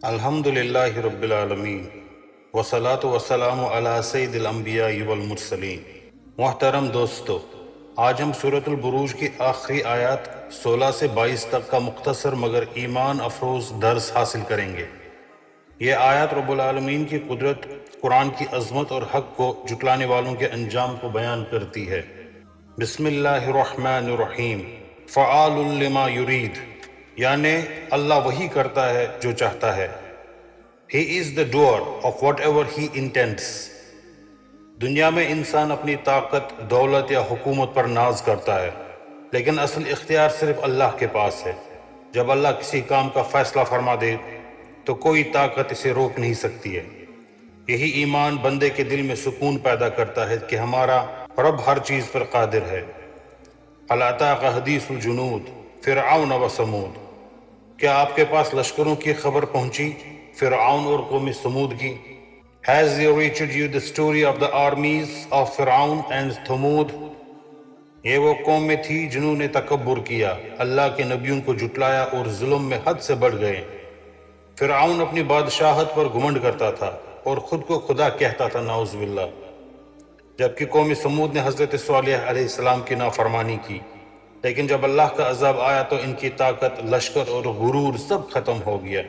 الحمد للہ رب العالمین والصلاة والسلام علی سید الانبیاء والمرسلین۔ محترم دوستو، آج ہم سورۃ البروج کی آخری آیات 16 سے 22 تک کا مختصر مگر ایمان افروز درس حاصل کریں گے۔ یہ آیات رب العالمین کی قدرت، قرآن کی عظمت اور حق کو جھٹلانے والوں کے انجام کو بیان کرتی ہے۔ بسم اللہ الرحمن الرحیم۔ فعال لما یرید، یعنی اللہ وہی کرتا ہے جو چاہتا ہے۔ He is the doer of whatever he intends۔ دنیا میں انسان اپنی طاقت، دولت یا حکومت پر ناز کرتا ہے، لیکن اصل اختیار صرف اللہ کے پاس ہے۔ جب اللہ کسی کام کا فیصلہ فرما دے تو کوئی طاقت اسے روک نہیں سکتی ہے۔ یہی ایمان بندے کے دل میں سکون پیدا کرتا ہے کہ ہمارا رب ہر چیز پر قادر ہے۔ هل اتاک حدیث الجنود فرعون و ثمود، کیا آپ کے پاس لشکروں کی خبر پہنچی، فرعون اور قوم ثمود کی؟ Has there reached you the story of the armies of Fir'aun and Thamud؟ یہ وہ قوم میں تھی جنہوں نے تکبر کیا، اللہ کے نبیوں کو جھٹلایا اور ظلم میں حد سے بڑھ گئے۔ فرعون اپنی بادشاہت پر گھمنڈ کرتا تھا اور خود کو خدا کہتا تھا، نعوذ باللہ، جبکہ قوم ثمود نے حضرت صالح علیہ السلام کی نافرمانی کی۔ لیکن جب اللہ کا عذاب آیا تو ان کی طاقت، لشکر اور غرور سب ختم ہو گیا۔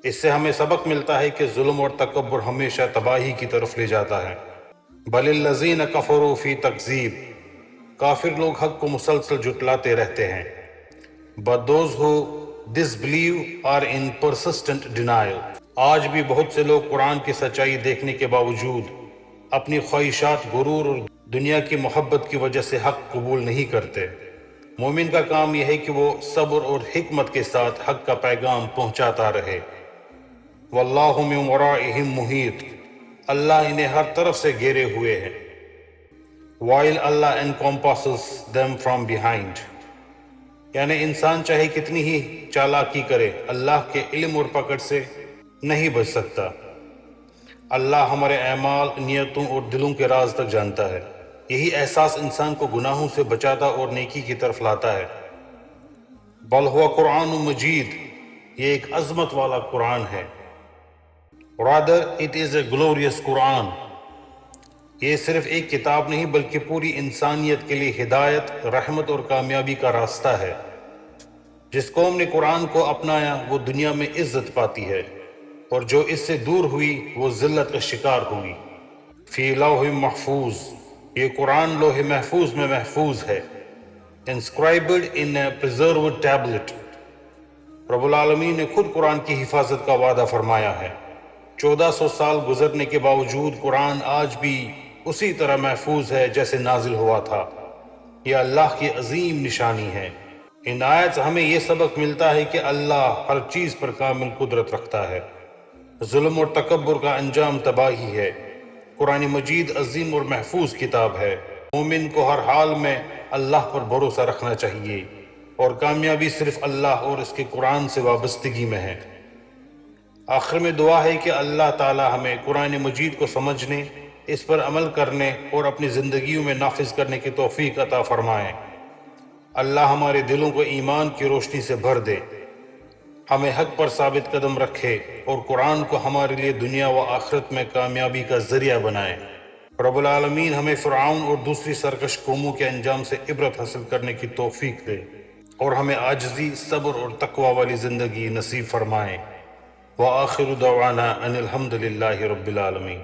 اس سے ہمیں سبق ملتا ہے کہ ظلم اور تکبر ہمیشہ تباہی کی طرف لے جاتا ہے۔ بل الذین کفروا فی تکذیب، کافر لوگ حق کو مسلسل جھٹلاتے رہتے ہیں۔ But those who disbelieve are in persistent denial۔ آج بھی بہت سے لوگ قرآن کی سچائی دیکھنے کے باوجود اپنی خواہشات، غرور اور دنیا کی محبت کی وجہ سے حق قبول نہیں کرتے۔ مومن کا کام یہ ہے کہ وہ صبر اور حکمت کے ساتھ حق کا پیغام پہنچاتا رہے۔ واللہ من ورائہم محیط، اللہ انہیں ہر طرف سے گھیرے ہوئے ہے۔ while Allah encompasses them from behind، یعنی انسان چاہے کتنی ہی چالاکی کرے، اللہ کے علم اور پکڑ سے نہیں بچ سکتا۔ اللہ ہمارے اعمال، نیتوں اور دلوں کے راز تک جانتا ہے۔ یہی احساس انسان کو گناہوں سے بچاتا اور نیکی کی طرف لاتا ہے۔ بل ہوا قرآن مجید، یہ ایک عظمت والا قرآن ہے۔ rather it is a glorious قرآن، یہ صرف ایک کتاب نہیں بلکہ پوری انسانیت کے لیے ہدایت، رحمت اور کامیابی کا راستہ ہے۔ جس قوم نے قرآن کو اپنایا وہ دنیا میں عزت پاتی ہے، اور جو اس سے دور ہوئی وہ ذلت کا شکار ہوئی۔ فی لوح محفوظ، یہ قرآن لوح محفوظ میں محفوظ ہے۔ inscribed in a preserved tablet، رب العالمین نے خود قرآن کی حفاظت کا وعدہ فرمایا ہے۔ 1400 سال گزرنے کے باوجود قرآن آج بھی اسی طرح محفوظ ہے جیسے نازل ہوا تھا۔ یہ اللہ کی عظیم نشانی ہے۔ ان آیات سے ہمیں یہ سبق ملتا ہے کہ اللہ ہر چیز پر کامل قدرت رکھتا ہے۔ ظلم اور تکبر کا انجام تباہی ہے۔ قرآن مجید عظیم اور محفوظ کتاب ہے۔ مومن کو ہر حال میں اللہ پر بھروسہ رکھنا چاہیے، اور کامیابی صرف اللہ اور اس کے قرآن سے وابستگی میں ہے۔ آخر میں دعا ہے کہ اللہ تعالی ہمیں قرآن مجید کو سمجھنے، اس پر عمل کرنے اور اپنی زندگیوں میں نافذ کرنے کی توفیق عطا فرمائے۔ اللہ ہمارے دلوں کو ایمان کی روشنی سے بھر دے، ہمیں حق پر ثابت قدم رکھے اور قرآن کو ہمارے لیے دنیا و آخرت میں کامیابی کا ذریعہ بنائے۔ رب العالمین ہمیں فرعون اور دوسری سرکش قوموں کے انجام سے عبرت حاصل کرنے کی توفیق دے، اور ہمیں عاجزی، صبر اور تقوی والی زندگی نصیب فرمائے۔ وآخر دعوانا ان الحمد للہ رب العالمین۔